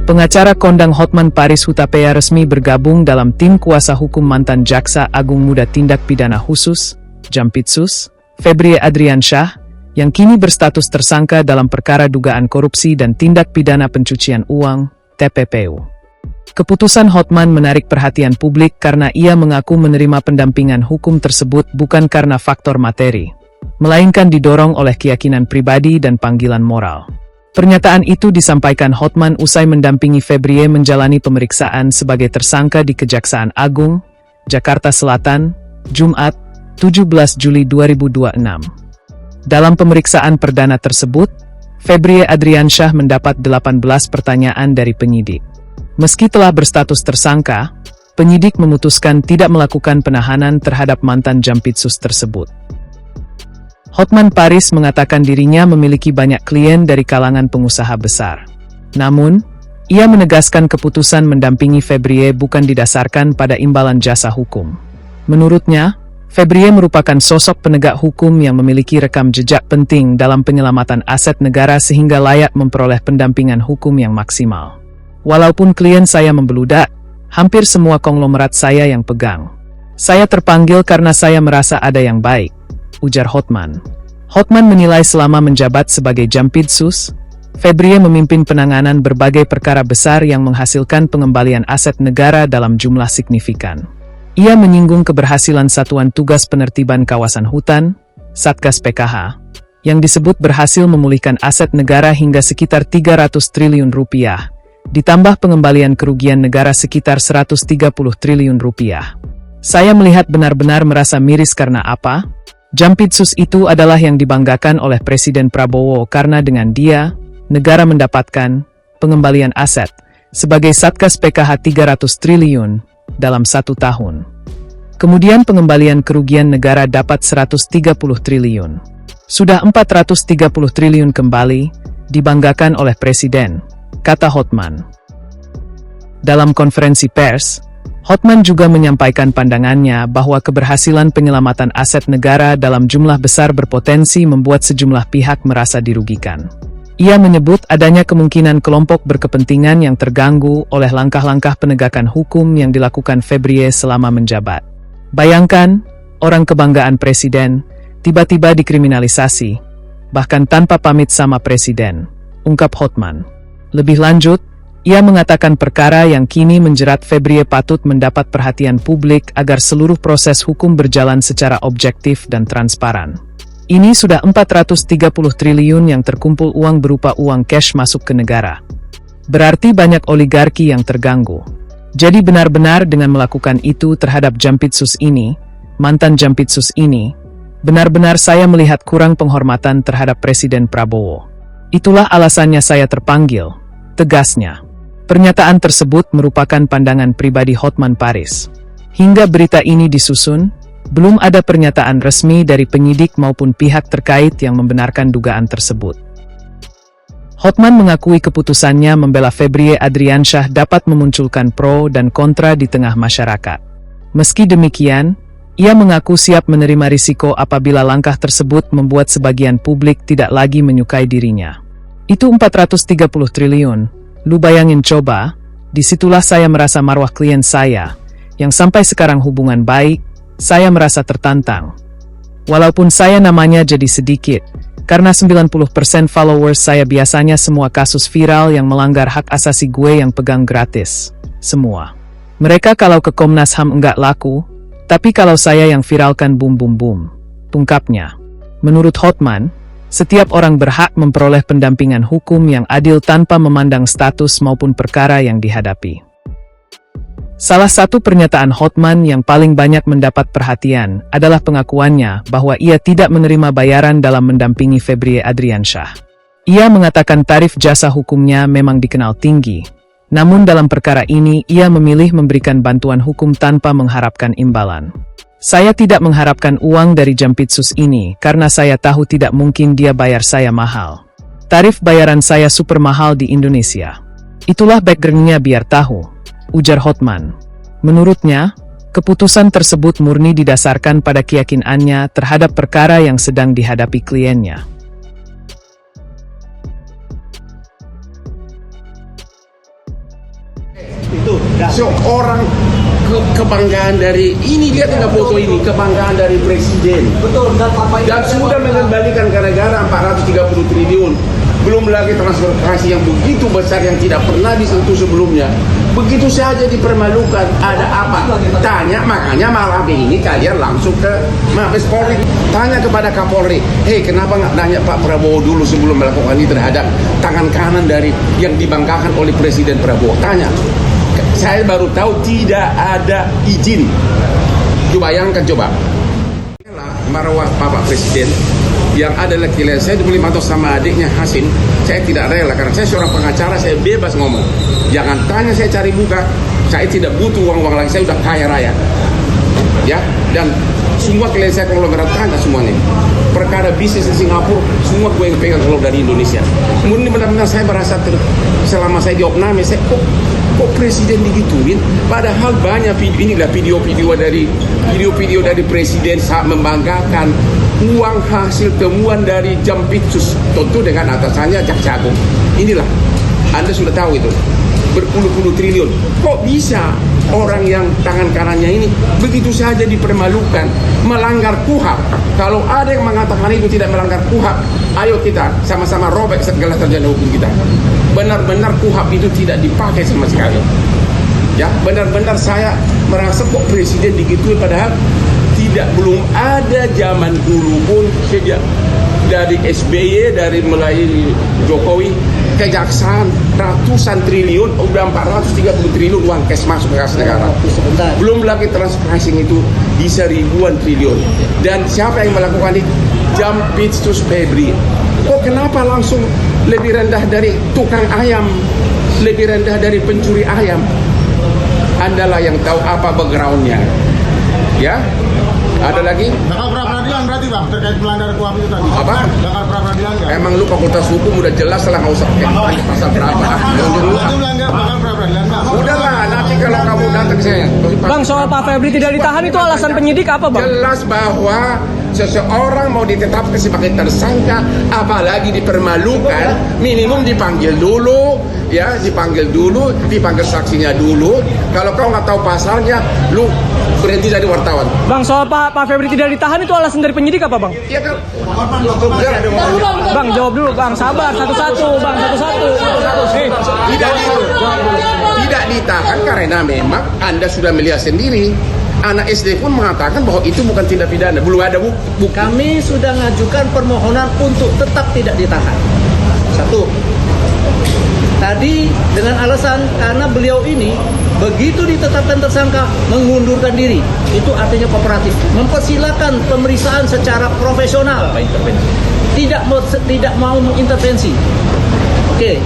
Pengacara kondang Hotman Paris Hutapea resmi bergabung dalam tim kuasa hukum mantan Jaksa Agung Muda Tindak Pidana Khusus, Jampitsus, Febrie Adriansyah, yang kini berstatus tersangka dalam perkara dugaan korupsi dan tindak pidana pencucian uang, TPPU. Keputusan Hotman menarik perhatian publik karena ia mengaku menerima pendampingan hukum tersebut bukan karena faktor materi, melainkan didorong oleh keyakinan pribadi dan panggilan moral. Pernyataan itu disampaikan Hotman usai mendampingi Febrie menjalani pemeriksaan sebagai tersangka di Kejaksaan Agung, Jakarta Selatan, Jumat, 17 Juli 2026. Dalam pemeriksaan perdana tersebut, Febrie Adriansyah mendapat 18 pertanyaan dari penyidik. Meski telah berstatus tersangka, penyidik memutuskan tidak melakukan penahanan terhadap mantan Jampitsus tersebut. Hotman Paris mengatakan dirinya memiliki banyak klien dari kalangan pengusaha besar. Namun, ia menegaskan keputusan mendampingi Febrie bukan didasarkan pada imbalan jasa hukum. Menurutnya, Febrie merupakan sosok penegak hukum yang memiliki rekam jejak penting dalam penyelamatan aset negara sehingga layak memperoleh pendampingan hukum yang maksimal. Walaupun klien saya membeludak, hampir semua konglomerat saya yang pegang. Saya terpanggil karena saya merasa ada yang baik, ujar Hotman. Hotman menilai selama menjabat sebagai Jampitsus, Febrie memimpin penanganan berbagai perkara besar yang menghasilkan pengembalian aset negara dalam jumlah signifikan. Ia menyinggung keberhasilan Satuan Tugas Penertiban Kawasan Hutan, Satgas PKH, yang disebut berhasil memulihkan aset negara hingga sekitar 300 triliun rupiah, ditambah pengembalian kerugian negara sekitar 130 triliun rupiah. Saya melihat benar-benar merasa miris karena apa? Jampitsus itu adalah yang dibanggakan oleh Presiden Prabowo karena dengan dia, negara mendapatkan pengembalian aset sebagai Satgas PKH 300 triliun dalam 1 tahun. Kemudian pengembalian kerugian negara dapat 130 triliun. Sudah 430 triliun kembali, dibanggakan oleh Presiden, kata Hotman. Dalam konferensi pers, Hotman juga menyampaikan pandangannya bahwa keberhasilan penyelamatan aset negara dalam jumlah besar berpotensi membuat sejumlah pihak merasa dirugikan. Ia menyebut adanya kemungkinan kelompok berkepentingan yang terganggu oleh langkah-langkah penegakan hukum yang dilakukan Febrie selama menjabat. Bayangkan, orang kebanggaan presiden, tiba-tiba dikriminalisasi, bahkan tanpa pamit sama presiden, ungkap Hotman. Lebih lanjut, ia mengatakan perkara yang kini menjerat Febrie patut mendapat perhatian publik agar seluruh proses hukum berjalan secara objektif dan transparan. Ini sudah 430 triliun yang terkumpul uang berupa uang cash masuk ke negara. Berarti banyak oligarki yang terganggu. Jadi benar-benar dengan melakukan itu terhadap Jampitsus ini, mantan Jampitsus ini, benar-benar saya melihat kurang penghormatan terhadap Presiden Prabowo. Itulah alasannya saya terpanggil, tegasnya. Pernyataan tersebut merupakan pandangan pribadi Hotman Paris. Hingga berita ini disusun, belum ada pernyataan resmi dari penyidik maupun pihak terkait yang membenarkan dugaan tersebut. Hotman mengakui keputusannya membela Febrie Adriansyah dapat memunculkan pro dan kontra di tengah masyarakat. Meski demikian, ia mengaku siap menerima risiko apabila langkah tersebut membuat sebagian publik tidak lagi menyukai dirinya. Itu 430 triliun. Lu bayangin coba, disitulah saya merasa marwah klien saya, yang sampai sekarang hubungan baik, saya merasa tertantang. Walaupun saya namanya jadi sedikit, karena 90% followers saya biasanya semua kasus viral yang melanggar hak asasi gue yang pegang gratis. Semua. Mereka kalau ke Komnas HAM enggak laku, tapi kalau saya yang viralkan boom boom boom. Ungkapnya. Menurut Hotman, setiap orang berhak memperoleh pendampingan hukum yang adil tanpa memandang status maupun perkara yang dihadapi. Salah satu pernyataan Hotman yang paling banyak mendapat perhatian adalah pengakuannya bahwa ia tidak menerima bayaran dalam mendampingi Febrie Adriansyah. Ia mengatakan tarif jasa hukumnya memang dikenal tinggi, namun dalam perkara ini ia memilih memberikan bantuan hukum tanpa mengharapkan imbalan. Saya tidak mengharapkan uang dari Jampitsus ini karena saya tahu tidak mungkin dia bayar saya mahal. Tarif bayaran saya super mahal di Indonesia. Itulah background-nya biar tahu, ujar Hotman. Menurutnya, keputusan tersebut murni didasarkan pada keyakinannya terhadap perkara yang sedang dihadapi kliennya. Itu seorang kebanggaan dari ini, dia tinggal foto ini, kebanggaan dari presiden. betul, Dan sudah mengembalikan ke negara 430 triliun. Belum lagi transportasi yang begitu besar yang tidak pernah disentuh sebelumnya. Begitu saja dipermalukan. Ada apa? Tanya, makanya malam ini kalian langsung ke Mabes Polri. Tanya kepada Kapolri, hei kenapa nggak nanya Pak Prabowo dulu sebelum melakukan ini terhadap tangan kanan dari yang dibanggakan oleh Presiden Prabowo. Tanya. Saya baru tahu tidak ada izin. Coba bayangkan coba. Marwah Bapak Presiden yang ada laki-laki saya 25 tahun sama adiknya Hasim, saya tidak rela karena saya seorang pengacara, saya bebas ngomong. Jangan tanya saya cari muka, saya tidak butuh uang-uang lagi, saya sudah kaya raya. Ya, dan semua klien saya konglomerat tanya semuanya. Perkara bisnis di Singapura, semua gue yang pegang kalau dari Indonesia. Kemudian benar-benar saya merasa selama saya di Opname, saya kok presiden digituin? Padahal banyak video-video dari presiden saat membanggakan uang hasil temuan dari Jampitsus, tentu dengan atasannya Jaksa Agung. Inilah, Anda sudah tahu itu, berpuluh-puluh triliun. Kok bisa orang yang tangan kanannya ini begitu saja dipermalukan, melanggar KUHP? Kalau ada yang mengatakan itu tidak melanggar KUHP, ayo kita sama-sama robek segala terjadi hukum kita. Benar-benar KUHP itu tidak dipakai sama sekali. Ya, benar-benar saya merasa kok presiden digituin, padahal belum ada zaman dulu pun sejak dari SBY, dari mulai Jokowi, kejaksaan ratusan triliun, udah 430 triliun uang cash masuk ke kas negara. Belum lagi transaksi itu bisa ribuan triliun. Dan siapa yang melakukan ini? Jampitsus Febri. Kok kenapa langsung lebih rendah dari tukang ayam, lebih rendah dari pencuri ayam? Andalah yang tahu apa backgroundnya. Ya, ada lagi? Bakal pra-peradilan berarti Bang, terkait pelanggaran KUHP itu tadi. Apa? Bakal pra-peradilan nggak? Emang lu fakultas hukum udah jelas lah, nggak usah pakai pasal berapa. Itu melanggar bakal pra-peradilan nggak? Udahlah, nanti kalau kamu datang saya. Bang, soal Pak Febri tidak ditahan itu alasan penyidik apa, Bang? Jelas bahwa seseorang mau ditetapkan sebagai tersangka, apalagi dipermalukan, minimum dipanggil dulu, ya, dipanggil saksinya dulu. Kalau kau nggak tahu pasalnya, lu berhenti jadi wartawan. Bang, soal Pak Febri tidak ditahan itu alasan dari penyidik apa, Bang? Iya kan? Bang, jawab dulu, Bang. Sabar, satu-satu, Bang, satu-satu. Tidak ditahan karena memang Anda sudah melihat sendiri. Anak SD pun mengatakan bahwa itu bukan tindak pidana. Belum ada bukti. Kami sudah mengajukan permohonan untuk tetap tidak ditahan. Satu, tadi dengan alasan karena beliau ini begitu ditetapkan tersangka mengundurkan diri. Itu artinya kooperatif, mempersilahkan pemeriksaan secara profesional. Tidak mau mengintervensi. Oke.